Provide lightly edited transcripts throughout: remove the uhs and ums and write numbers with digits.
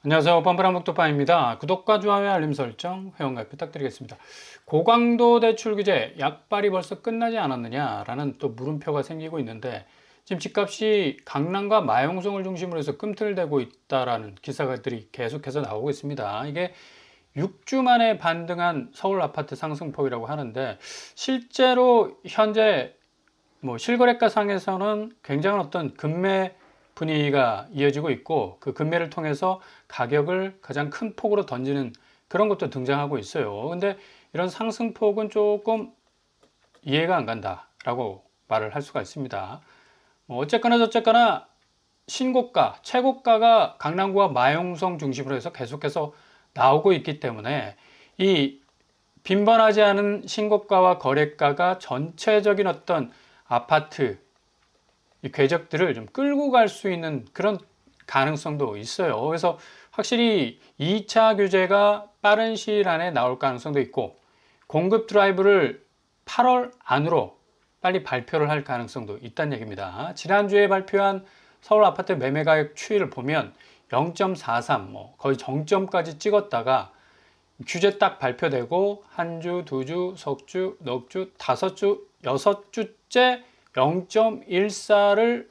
안녕하세요. 뻔뻔한 목도파입니다. 구독과 좋아요, 알림 설정, 회원가입 부탁드리겠습니다. 고강도 대출 규제 약발이 벌써 끝나지 않았느냐라는 또 물음표가 생기고 있는데 지금 집값이 강남과 마용성을 중심으로 해서 꿈틀대고 있다라는 기사들이 계속해서 나오고 있습니다. 이게 6주 만에 반등한 서울 아파트 상승폭이라고 하는데 실제로 현재 실거래가 상에서는 굉장한 어떤 급매 분위기가 이어지고 있고 그 급매를 통해서 가격을 가장 큰 폭으로 던지는 그런 것도 등장하고 있어요. 근데 이런 상승폭은 조금 이해가 안 간다라고 말을 할 수가 있습니다. 어쨌거나 저쨌거나 신고가, 최고가가 강남구와 마용성 중심으로 해서 계속해서 나오고 있기 때문에 이 빈번하지 않은 신고가와 거래가가 전체적인 어떤 아파트 이 궤적들을 좀 끌고 갈 수 있는 그런 가능성도 있어요. 그래서 확실히 2차 규제가 빠른 시일 안에 나올 가능성도 있고 공급 드라이브를 8월 안으로 빨리 발표를 할 가능성도 있다는 얘기입니다. 지난주에 발표한 서울 아파트 매매 가격 추이를 보면 0.43 거의 정점까지 찍었다가 규제 딱 발표되고 한 주, 두 주, 석 주, 넉 주, 다섯 주, 여섯 주째 0.14를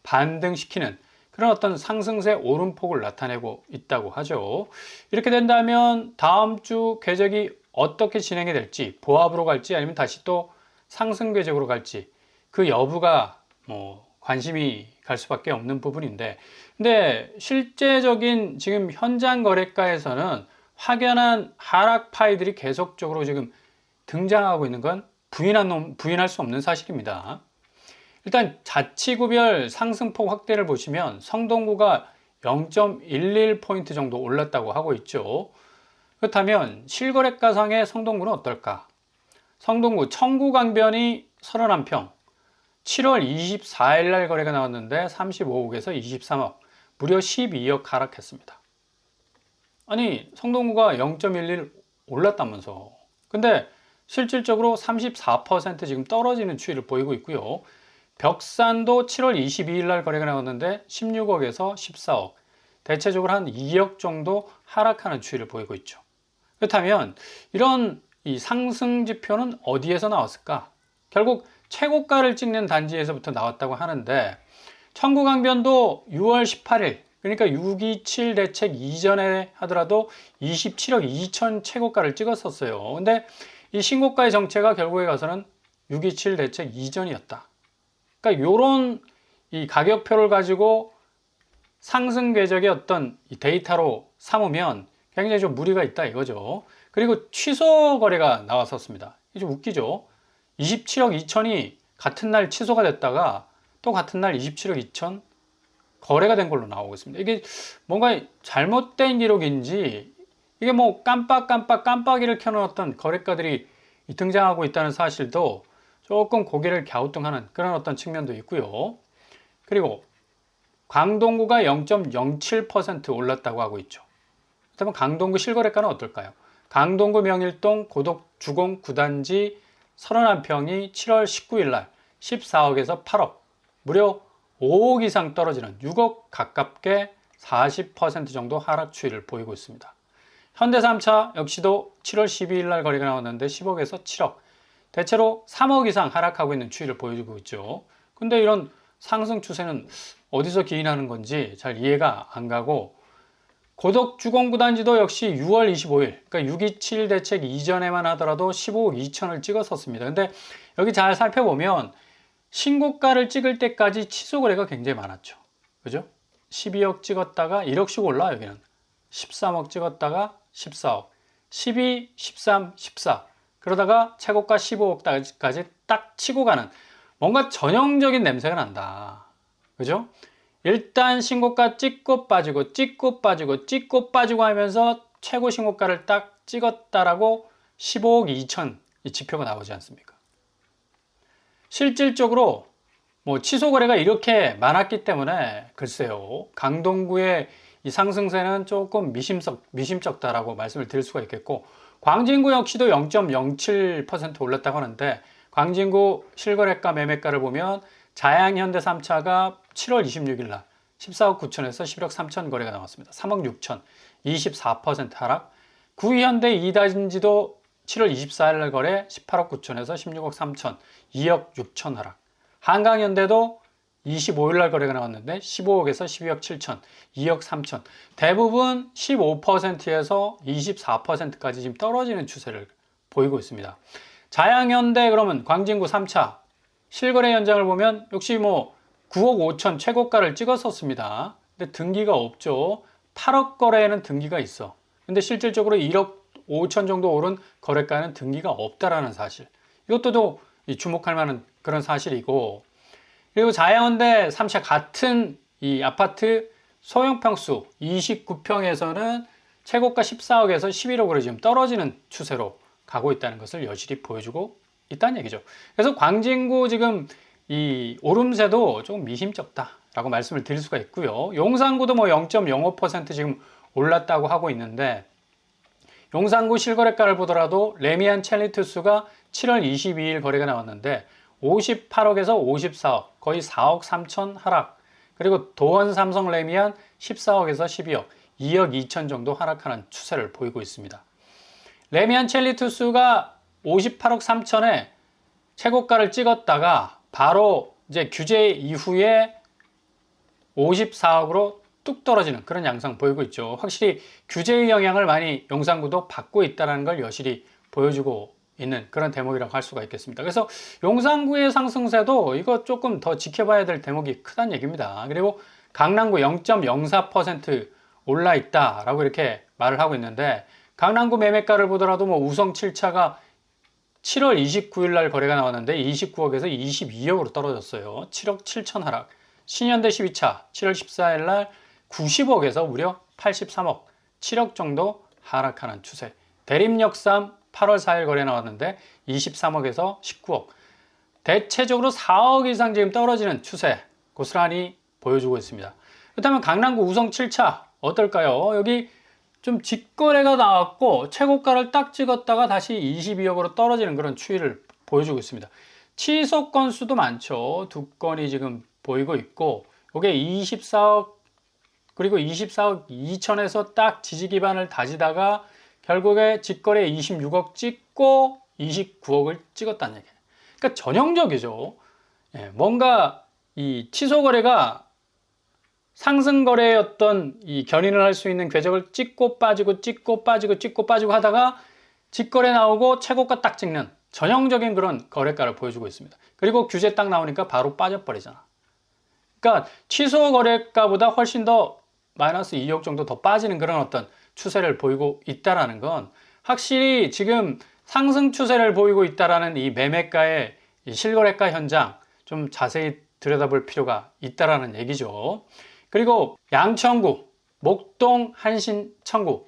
반등시키는 그런 어떤 상승세 오름폭을 나타내고 있다고 하죠. 이렇게 된다면 다음 주 궤적이 어떻게 진행이 될지, 보합으로 갈지 아니면 다시 또 상승 궤적으로 갈지 그 여부가 관심이 갈 수밖에 없는 부분인데, 근데 실제적인 지금 현장 거래가에서는 확연한 하락 파이들이 계속적으로 지금 등장하고 있는 건 부인할 수 없는 사실입니다. 일단 자치구별 상승폭 확대를 보시면 성동구가 0.11포인트 정도 올랐다고 하고 있죠. 그렇다면 실거래가상의 성동구는 어떨까? 성동구 청구강변이 31평 7월 24일 날 거래가 나왔는데 35억에서 23억 무려 12억 하락했습니다. 아니 성동구가 0.11 올랐다면서. 근데 실질적으로 34% 지금 떨어지는 추이를 보이고 있고요. 벽산도 7월 22일 날 거래가 나왔는데 16억에서 14억, 대체적으로 한 2억 정도 하락하는 추이를 보이고 있죠. 그렇다면 이런 이 상승 지표는 어디에서 나왔을까? 결국 최고가를 찍는 단지에서부터 나왔다고 하는데 청구강변도 6월 18일 그러니까 627 대책 이전에 하더라도 27억 2천 최고가를 찍었었어요. 근데 이 신고가의 정체가 결국에 가서는 627 대책 이전이었다. 그러니까 요런 이 가격표를 가지고 상승 궤적의 어떤 이 데이터로 삼으면 굉장히 좀 무리가 있다 이거죠. 그리고 취소 거래가 나왔었습니다. 이게 좀 웃기죠. 27억 2천이 같은 날 취소가 됐다가 또 같은 날 27억 2천 거래가 된 걸로 나오고 있습니다. 이게 뭔가 잘못된 기록인지 이게 깜빡이를 켜놓았던 거래가들이 등장하고 있다는 사실도 조금 고개를 갸우뚱하는 그런 어떤 측면도 있고요. 그리고 강동구가 0.07% 올랐다고 하고 있죠. 그렇다면 강동구 실거래가는 어떨까요? 강동구 명일동 고덕 주공 9단지 31평이 7월 19일 날 14억에서 8억, 무려 5억 이상 떨어지는 6억 가깝게 40% 정도 하락 추이를 보이고 있습니다. 현대 3차 역시도 7월 12일 날 거래가 나왔는데 10억에서 7억, 대체로 3억 이상 하락하고 있는 추이를 보여주고 있죠. 근데 이런 상승 추세는 어디서 기인하는 건지 잘 이해가 안 가고 고덕 주공구단지도 역시 6월 25일 그러니까 627 대책 이전에만 하더라도 15억 2천을 찍었었습니다. 근데 여기 잘 살펴보면 신고가를 찍을 때까지 취소 거래가 굉장히 많았죠. 그죠? 12억 찍었다가 1억씩 올라 여기는 13억 찍었다가 14억 12, 13, 14 그러다가 최고가 15억까지 딱 치고 가는 뭔가 전형적인 냄새가 난다. 그죠? 일단 신고가 찍고 빠지고 찍고 빠지고 찍고 빠지고 하면서 최고 신고가를 딱 찍었다라고 15억 2천 이 지표가 나오지 않습니까? 실질적으로 취소 거래가 이렇게 많았기 때문에 글쎄요. 강동구의 이 상승세는 조금 미심쩍다라고 말씀을 드릴 수가 있겠고 광진구 역시도 0.07% 올랐다고 하는데 광진구 실거래가 매매가를 보면 자양현대 3차가 7월 26일 날 14억 9천에서 11억 3천 거래가 나왔습니다. 3억 6천, 24% 하락. 구희현대 이단지도 7월 24일 날 거래 18억 9천에서 16억 3천, 2억 6천 하락. 한강현대도 25일 날 거래가 나왔는데 15억에서 12억 7천, 2억 3천. 대부분 15%에서 24%까지 지금 떨어지는 추세를 보이고 있습니다. 자양현대 그러면 광진구 3차 실거래 현장을 보면 역시 뭐 9억 5천 최고가를 찍었었습니다. 근데 등기가 없죠. 8억 거래에는 등기가 있어. 근데 실질적으로 1억 5천 정도 오른 거래가는 등기가 없다라는 사실. 이것도 또 주목할 만한 그런 사실이고, 그리고 자양현대 3차 같은 이 아파트 소형 평수 29평에서는 최고가 14억에서 11억으로 지금 떨어지는 추세로 가고 있다는 것을 여실히 보여주고 있다는 얘기죠. 그래서 광진구 지금 이 오름세도 조금 미심쩍다라고 말씀을 드릴 수가 있고요. 용산구도 뭐 0.05% 지금 올랐다고 하고 있는데, 용산구 실거래가를 보더라도 레미안 첼리투스가 7월 22일 거래가 나왔는데 58억에서 54억, 거의 4억 3천 하락. 그리고 도원 삼성 레미안 14억에서 12억, 2억 2천 정도 하락하는 추세를 보이고 있습니다. 레미안 첼리투스가 58억 3천에 최고가를 찍었다가 바로 이제 규제 이후에 54억으로 뚝 떨어지는 그런 양상 보이고 있죠. 확실히 규제의 영향을 많이 용산구도 받고 있다는 걸 여실히 보여주고 있는 그런 대목이라고 할 수가 있겠습니다. 그래서 용산구의 상승세도 이거 조금 더 지켜봐야 될 대목이 크다는 얘기입니다. 그리고 강남구 0.04% 올라 있다라고 이렇게 말을 하고 있는데, 강남구 매매가를 보더라도 뭐 우성 7차가 7월 29일 날 거래가 나왔는데 29억에서 22억으로 떨어졌어요. 7억 7천 하락. 신현대 12차 7월 14일 날 90억에서 무려 83억, 7억 정도 하락하는 추세. 대림역삼 8월 4일 거래 나왔는데 23억에서 19억. 대체적으로 4억 이상 지금 떨어지는 추세 고스란히 보여주고 있습니다. 그렇다면 강남구 우성 7차 어떨까요? 여기 좀 직거래가 나왔고 최고가를 딱 찍었다가 다시 22억으로 떨어지는 그런 추이를 보여주고 있습니다. 취소 건수도 많죠. 2건이 지금 보이고 있고, 이게 24억 그리고 24억 2천에서 딱 지지 기반을 다지다가 결국에 직거래 26억 찍고 29억을 찍었다는 얘기예요. 그러니까 전형적이죠. 뭔가 이 취소 거래가 상승 거래였던 이 견인을 할 수 있는 궤적을 찍고 빠지고 찍고 빠지고 찍고 빠지고 하다가 직거래 나오고 최고가 딱 찍는 전형적인 그런 거래가를 보여주고 있습니다. 그리고 규제 딱 나오니까 바로 빠져버리잖아. 그러니까 취소 거래가보다 훨씬 더 마이너스 2억 정도 더 빠지는 그런 어떤 추세를 보이고 있다라는 건 확실히 지금 상승 추세를 보이고 있다라는 이 매매가의 이 실거래가 현장 좀 자세히 들여다볼 필요가 있다라는 얘기죠. 그리고 양천구, 목동, 한신, 청구.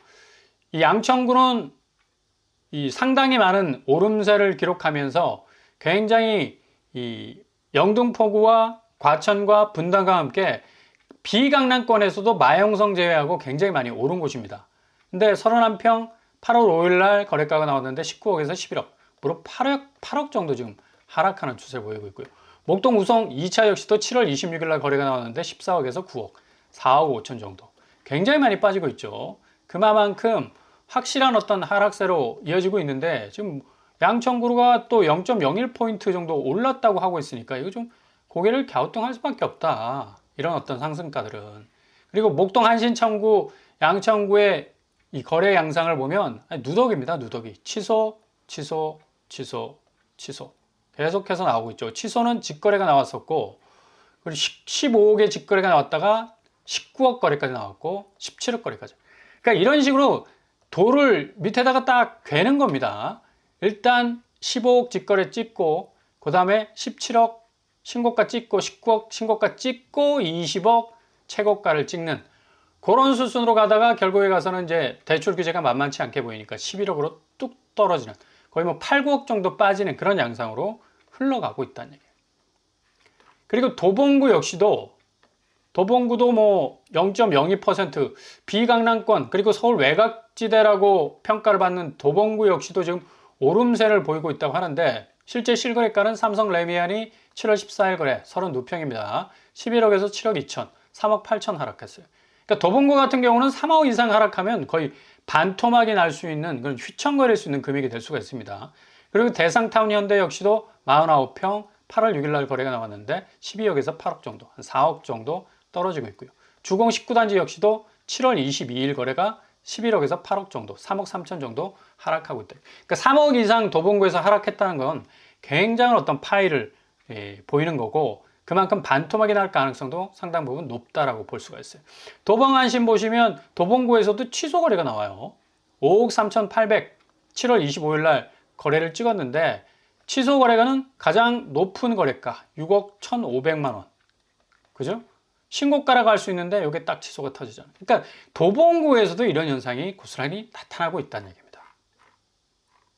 이 양천구는 이 상당히 많은 오름세를 기록하면서 굉장히 이 영등포구와 과천과 분당과 함께 비강남권에서도 마영성 제외하고 굉장히 많이 오른 곳입니다. 근데 31평 8월 5일 날 거래가가 나왔는데 19억에서 11억, 무려 8억 정도 지금 하락하는 추세를 보이고 있고요. 목동 우성 2차 역시도 7월 26일 날 거래가 나왔는데 14억에서 9억, 4억 5천 정도. 굉장히 많이 빠지고 있죠. 그만큼 확실한 어떤 하락세로 이어지고 있는데, 지금 양천구가 또 0.01포인트 정도 올랐다고 하고 있으니까 이거 좀 고개를 갸우뚱할 수밖에 없다. 이런 어떤 상승가들은. 그리고 목동 한신청구, 양천구의 이 거래 양상을 보면 누더기입니다. 누더기. 취소, 취소, 취소, 취소. 계속해서 나오고 있죠. 취소는 직거래가 나왔었고, 그리고 15억의 직거래가 나왔다가 19억 거래까지 나왔고 17억 거래까지. 그러니까 이런 식으로 돌을 밑에다가 딱 괴는 겁니다. 일단 15억 직거래 찍고, 그 다음에 17억 신고가 찍고, 19억 신고가 찍고, 20억 최고가를 찍는 그런 수순으로 가다가 결국에 가서는 이제 대출 규제가 만만치 않게 보이니까 11억으로 뚝 떨어지는, 거의 뭐 8, 9억 정도 빠지는 그런 양상으로 흘러가고 있다는 얘기예요. 그리고 도봉구 역시도, 도봉구도 뭐 0.02% 비강남권, 그리고 서울 외곽지대라고 평가를 받는 도봉구 역시도 지금 오름세를 보이고 있다고 하는데, 실제 실거래가는 삼성 레미안이 7월 14일 거래 32평입니다. 11억에서 7억 2천, 3억 8천 하락했어요. 그러니까 도봉구 같은 경우는 3억 이상 하락하면 거의 반토막이 날 수 있는 그런 휘청거릴 수 있는 금액이 될 수가 있습니다. 그리고 대상타운 현대 역시도 49평 8월 6일 날 거래가 나왔는데 12억에서 8억 정도, 한 4억 정도 떨어지고 있고요. 주공 19단지 역시도 7월 22일 거래가 11억에서 8억 정도, 3억 3천 정도 하락하고 있다. 그러니까 3억 이상 도봉구에서 하락했다는 건 굉장한 어떤 파이를 보이는 거고, 그만큼 반토막이 날 가능성도 상당 부분 높다라고 볼 수가 있어요. 도봉안심 보시면 도봉구에서도 취소 거래가 나와요. 5억 3,800 7월 25일 날 거래를 찍었는데 취소 거래가는 가장 높은 거래가 6억 1,500만 원. 그죠? 신고가라고 할 수 있는데 이게 딱 취소가 터지잖아요. 그러니까 도봉구에서도 이런 현상이 고스란히 나타나고 있다는 얘기입니다.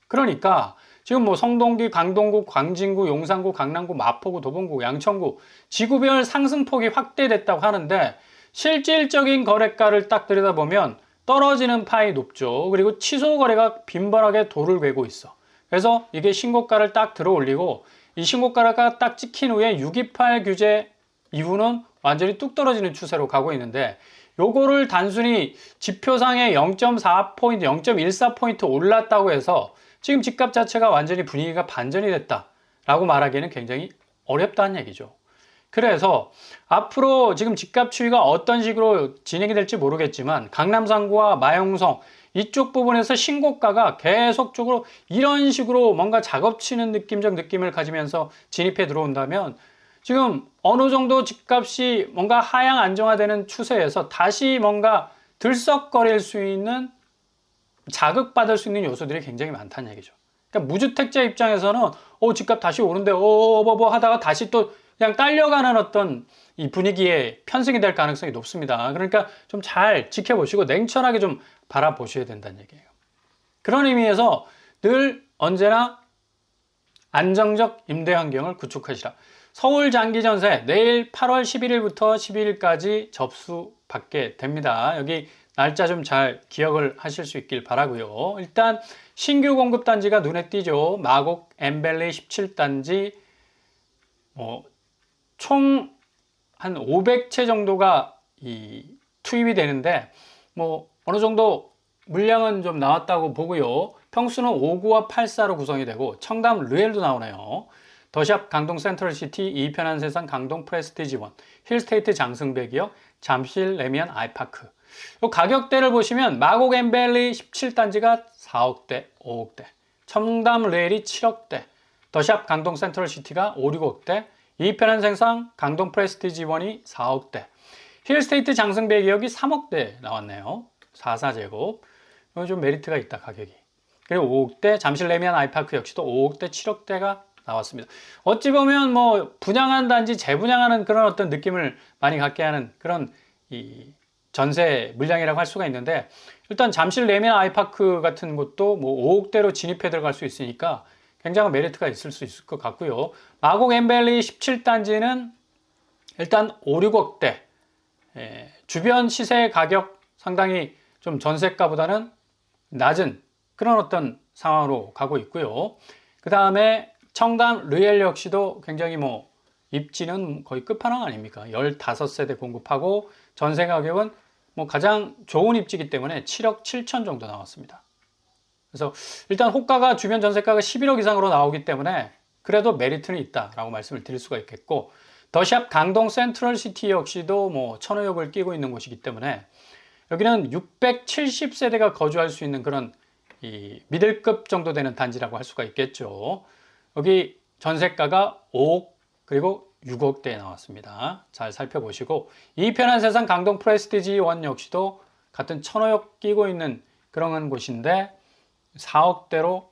그러니까 지금 뭐 성동구, 강동구, 광진구, 용산구, 강남구, 마포구, 도봉구, 양천구 지구별 상승폭이 확대됐다고 하는데 실질적인 거래가를 딱 들여다보면 떨어지는 파이 높죠. 그리고 취소 거래가 빈번하게 도를 괴고 있어. 그래서 이게 신고가를 딱 들어 올리고 이 신고가가 딱 찍힌 후에 628 규제 이후는 완전히 뚝 떨어지는 추세로 가고 있는데, 요거를 단순히 지표상에 0.4포인트, 0.14포인트 올랐다고 해서 지금 집값 자체가 완전히 분위기가 반전이 됐다라고 말하기에는 굉장히 어렵다는 얘기죠. 그래서 앞으로 지금 집값 추이가 어떤 식으로 진행이 될지 모르겠지만 강남 상구와 마용성 이쪽 부분에서 신고가가 계속적으로 이런 식으로 뭔가 작업치는 느낌적 느낌을 가지면서 진입해 들어온다면 지금 어느 정도 집값이 뭔가 하향 안정화되는 추세에서 다시 뭔가 들썩거릴 수 있는, 자극받을 수 있는 요소들이 굉장히 많다는 얘기죠. 그러니까 무주택자 입장에서는 집값 다시 오는데 하다가 다시 또 그냥 딸려가는 어떤 이 분위기에 편승이 될 가능성이 높습니다. 그러니까 좀 잘 지켜보시고 냉철하게 좀 바라보셔야 된다는 얘기예요. 그런 의미에서 늘 언제나 안정적 임대 환경을 구축하시라. 서울 장기 전세 내일 8월 11일부터 12일까지 접수받게 됩니다. 여기 날짜 좀 잘 기억을 하실 수 있길 바라고요. 일단 신규 공급 단지가 눈에 띄죠. 마곡 엠벨리 17단지 총 한 500채 정도가 투입이 되는데 어느 정도 물량은 좀 나왔다고 보고요. 평수는 5구와 8사로 구성이 되고 청담 르엘도 나오네요. 더샵 강동 센트럴시티, 이편한 세상 강동 프레스티지원, 힐스테이트 장승배기역, 잠실 레미안 아이파크. 이 가격대를 보시면 마곡 엠벨리 17단지가 4억대, 5억대, 청담 르엘이 7억대, 더샵 강동 센트럴시티가 5, 6억대, 이편한 세상 강동 프레스티지원이 4억대, 힐스테이트 장승배기역이 3억대 나왔네요. 44제곱. 이거 좀 메리트가 있다, 가격이. 그리고 5억대, 잠실 레미안 아이파크 역시도 5억대, 7억대가 나왔습니다. 어찌 보면 분양한 단지 재분양하는 그런 어떤 느낌을 많이 갖게 하는 그런 이 전세 물량이라고 할 수가 있는데, 일단 잠실 레미안 아이파크 같은 곳도 5억대로 진입해 들어갈 수 있으니까 굉장한 메리트가 있을 수 있을 것 같고요. 마곡 엠벨리 17단지는 일단 5, 6억대, 주변 시세 가격 상당히 좀 전세가보다는 낮은 그런 어떤 상황으로 가고 있고요. 그 다음에 청담 르엘 역시도 굉장히 입지는 거의 끝판왕 아닙니까? 15세대 공급하고 전세 가격은 가장 좋은 입지이기 때문에 7억 7천 정도 나왔습니다. 그래서 일단 호가가 주변 전세가가 11억 이상으로 나오기 때문에 그래도 메리트는 있다라고 말씀을 드릴 수가 있겠고, 더샵 강동 센트럴시티 역시도 1,500을 끼고 있는 곳이기 때문에 여기는 670세대가 거주할 수 있는 그런 이 미들급 정도 되는 단지라고 할 수가 있겠죠. 여기 전세가가 5억 그리고 6억대에 나왔습니다. 잘 살펴보시고, 이편한 세상 강동 프레스티지 원 역시도 같은 1,500 끼고 있는 그런 곳인데 4억대로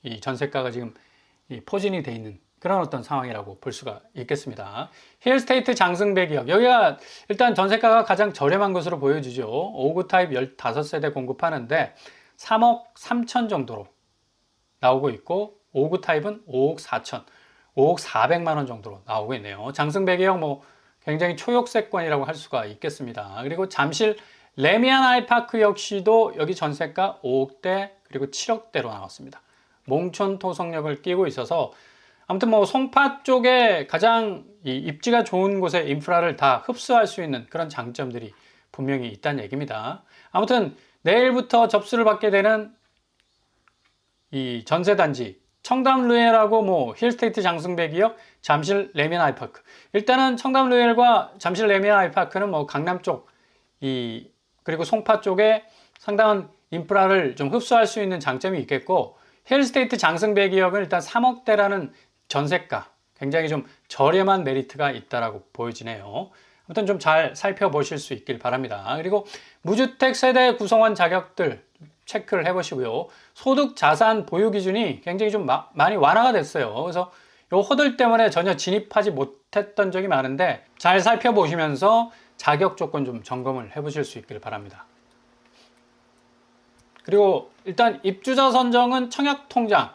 이 전세가가 지금 포진이 돼 있는 그런 어떤 상황이라고 볼 수가 있겠습니다. 힐스테이트 장승배기역, 여기가 일단 전세가가 가장 저렴한 것으로 보여지죠. 5구 타입 15세대 공급하는데 3억 3천 정도로 나오고 있고, 5구 타입은 5억 4천, 5억 400만 원 정도로 나오고 있네요. 장승배기역 굉장히 초역세권이라고 할 수가 있겠습니다. 그리고 잠실 레미안 아이파크 역시도 여기 전세가 5억대 그리고 7억대로 나왔습니다. 몽촌 토성역을 끼고 있어서 아무튼 뭐 송파 쪽에 가장 이 입지가 좋은 곳에 인프라를 다 흡수할 수 있는 그런 장점들이 분명히 있다는 얘기입니다. 아무튼 내일부터 접수를 받게 되는 이 전세단지 청담루엘하고 뭐 힐스테이트 장승배기역, 잠실 레미안 아이파크. 일단은 청담루엘과 잠실 레미안 아이파크는 뭐 강남 쪽 그리고 송파 쪽에 상당한 인프라를 좀 흡수할 수 있는 장점이 있겠고, 힐스테이트 장승배기역은 일단 3억대라는 전세가, 굉장히 좀 저렴한 메리트가 있다라고 보여지네요. 아무튼 좀 잘 살펴보실 수 있길 바랍니다. 그리고 무주택 세대 구성원 자격들 체크를 해보시고요. 소득 자산 보유 기준이 굉장히 좀 많이 완화가 됐어요. 그래서 요 호들 때문에 전혀 진입하지 못했던 적이 많은데 잘 살펴보시면서 자격 조건 좀 점검을 해보실 수 있길 바랍니다. 그리고 일단 입주자 선정은 청약통장,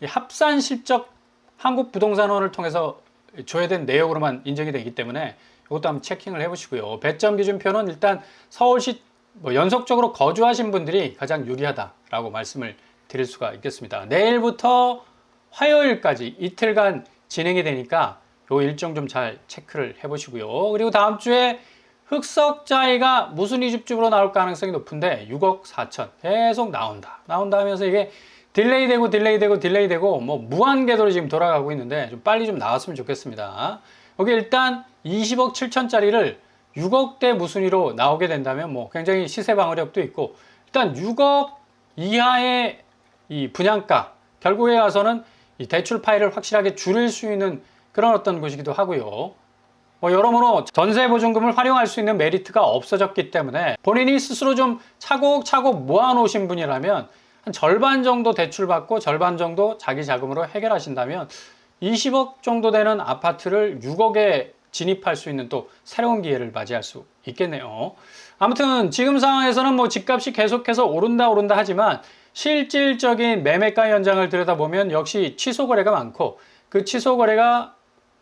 합산 실적 한국부동산원을 통해서 조회된 내역으로만 인정이 되기 때문에 이것도 한번 체킹을 해보시고요. 배점 기준표는 일단 서울시 연속적으로 거주하신 분들이 가장 유리하다라고 말씀을 드릴 수가 있겠습니다. 내일부터 화요일까지 이틀간 진행이 되니까 요 일정 좀 잘 체크를 해보시고요. 그리고 다음 주에 흑석자이가 무슨 이줍집으로 나올 가능성이 높은데 6억 4천 계속 나온다 하면서 이게 딜레이되고 뭐 무한 궤도로 지금 돌아가고 있는데 좀 빨리 좀 나왔으면 좋겠습니다. 여기 일단 20억 7천짜리를 6억대 무순위로 나오게 된다면 뭐 굉장히 시세 방어력도 있고, 일단 6억 이하의 이 분양가, 결국에 가서는 이 대출 파일을 확실하게 줄일 수 있는 그런 어떤 곳이기도 하고요. 뭐 여러모로 전세보증금을 활용할 수 있는 메리트가 없어졌기 때문에 본인이 스스로 좀 차곡차곡 모아놓으신 분이라면 한 절반 정도 대출받고 절반 정도 자기 자금으로 해결하신다면 20억 정도 되는 아파트를 6억에 진입할 수 있는 또 새로운 기회를 맞이할 수 있겠네요. 아무튼 지금 상황에서는 뭐 집값이 계속해서 오른다 하지만 실질적인 매매가 현장을 들여다보면 역시 취소 거래가 많고, 그 취소 거래가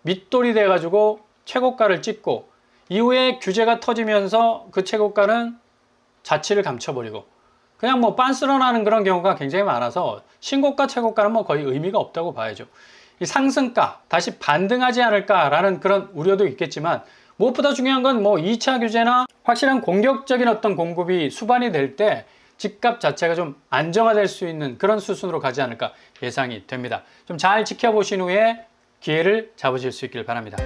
밑돌이 돼 가지고 최고가를 찍고 이후에 규제가 터지면서 그 최고가는 자취를 감춰버리고 그냥 뭐 빤스러 나는 그런 경우가 굉장히 많아서 신고가 최고가는 뭐 거의 의미가 없다고 봐야죠. 이 상승가 다시 반등하지 않을까라는 그런 우려도 있겠지만, 무엇보다 중요한 건 뭐 2차 규제나 확실한 공격적인 어떤 공급이 수반이 될 때 집값 자체가 좀 안정화될 수 있는 그런 수순으로 가지 않을까 예상이 됩니다. 좀 잘 지켜보신 후에 기회를 잡으실 수 있길 바랍니다.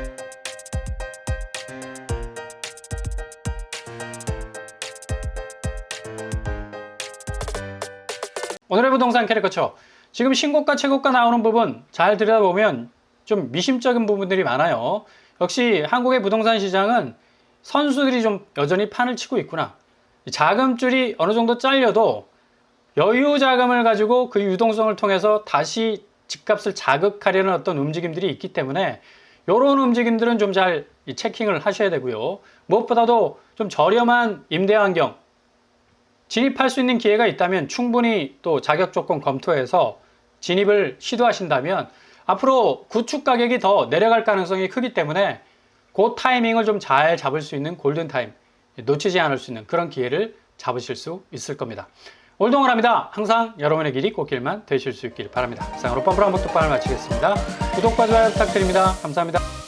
오늘의 부동산 캐릭터처, 지금 신고가 최고가 나오는 부분 잘 들여다보면 좀 미심적인 부분들이 많아요. 역시 한국의 부동산 시장은 선수들이 좀 여전히 판을 치고 있구나. 자금줄이 어느 정도 잘려도 여유 자금을 가지고 그 유동성을 통해서 다시 집값을 자극하려는 어떤 움직임들이 있기 때문에 이런 움직임들은 좀 잘 체킹을 하셔야 되고요. 무엇보다도 좀 저렴한 임대 환경, 진입할 수 있는 기회가 있다면 충분히 또 자격 조건 검토해서 진입을 시도하신다면 앞으로 구축 가격이 더 내려갈 가능성이 크기 때문에 그 타이밍을 좀 잘 잡을 수 있는 골든타임, 놓치지 않을 수 있는 그런 기회를 잡으실 수 있을 겁니다. 올동을합니다. 항상 여러분의 길이 꽃길만 되실 수 있길 바랍니다. 이상으로 뻔뻔한 복덕방을 마치겠습니다. 구독과 좋아요 부탁드립니다. 감사합니다.